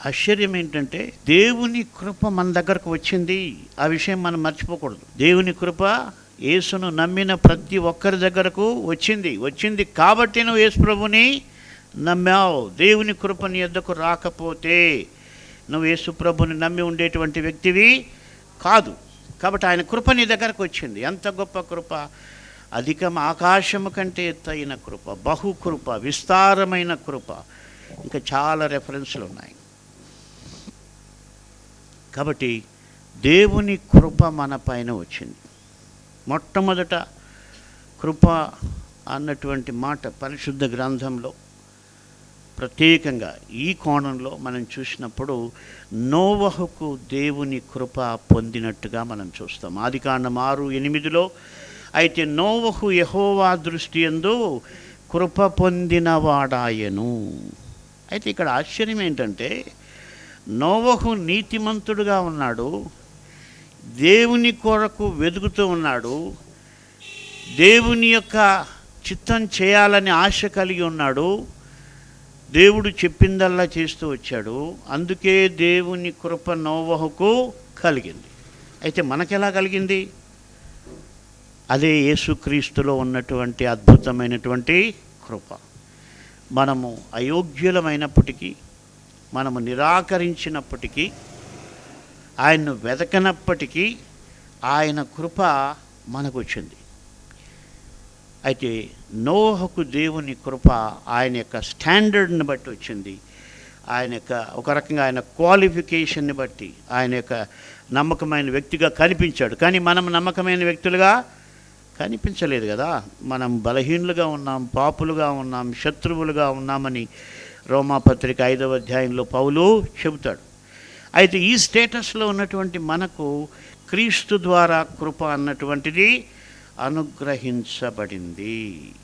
ఆశ్చర్యం ఏంటంటే దేవుని కృప మన దగ్గరకు వచ్చింది. ఆ విషయం మనం మర్చిపోకూడదు. దేవుని కృప యేసును నమ్మిన ప్రతి ఒక్కరి దగ్గరకు వచ్చింది కాబట్టి నువ్వు యేసు ప్రభుని నమ్మావు. దేవుని కృప నీ యొద్దకు రాకపోతే నువ్వు యేసు ప్రభుని నమ్మి ఉండేటువంటి వ్యక్తివి కాదు. కాబట్టి ఆయన కృప నీ దగ్గరకు వచ్చింది. ఎంత గొప్ప కృప! అధికం ఆకాశము కంటే ఎత్తైన కృప, బహుకృప, విస్తారమైన కృప, ఇంకా చాలా రెఫరెన్స్లు ఉన్నాయి. కాబట్టి దేవుని కృప మన పైన వచ్చింది. మొట్టమొదట కృప అన్నటువంటి మాట పరిశుద్ధ గ్రంథంలో ప్రత్యేకంగా ఈ కోణంలో మనం చూసినప్పుడు నోవహుకు దేవుని కృప పొందినట్టుగా మనం చూస్తాం. ఆదికాండం 6:8 అయితే నోవహు యెహోవా దృష్టి యందు కృప పొందినవాడాయను. అయితే ఇక్కడ ఆశ్చర్యం ఏంటంటే నోవహు నీతిమంతుడుగా ఉన్నాడు, దేవుని కొరకు వెతుకుతూ ఉన్నాడు, దేవుని యొక్క చిత్తం చేయాలని ఆశ కలిగి ఉన్నాడు, దేవుడు చెప్పిందల్లా చేస్తూ వచ్చాడు. అందుకే దేవుని కృప నోవహుకు కలిగింది. అయితే మనకెలా కలిగింది? అదే యేసుక్రీస్తులో ఉన్నటువంటి అద్భుతమైనటువంటి కృప. మనము అయోగ్యులమైనప్పటికీ, మనము నిరాకరించినప్పటికీ, ఆయన్ను వెతకనప్పటికీ ఆయన కృప మనకు వచ్చింది. అయితే నోవహుకు దేవుని కృప ఆయన యొక్క స్టాండర్డ్ని బట్టి వచ్చింది. ఆయన యొక్క ఒక రకంగా ఆయన క్వాలిఫికేషన్ని బట్టి ఆయన యొక్క నమ్మకమైన వ్యక్తిగా కనిపించాడు. కానీ మనం నమ్మకమైన వ్యక్తులుగా కనిపించలేదు కదా. మనం బలహీనులుగా ఉన్నాం, పాపులుగా ఉన్నాం, శత్రువులుగా ఉన్నామని రోమాపత్రిక 5వ అధ్యాయంలో పౌలు చెబుతాడు. అయితే ఈ స్టేటస్లో ఉన్నటువంటి మనకు క్రీస్తు ద్వారా కృప అన్నటువంటిది అనుగ్రహించబడింది.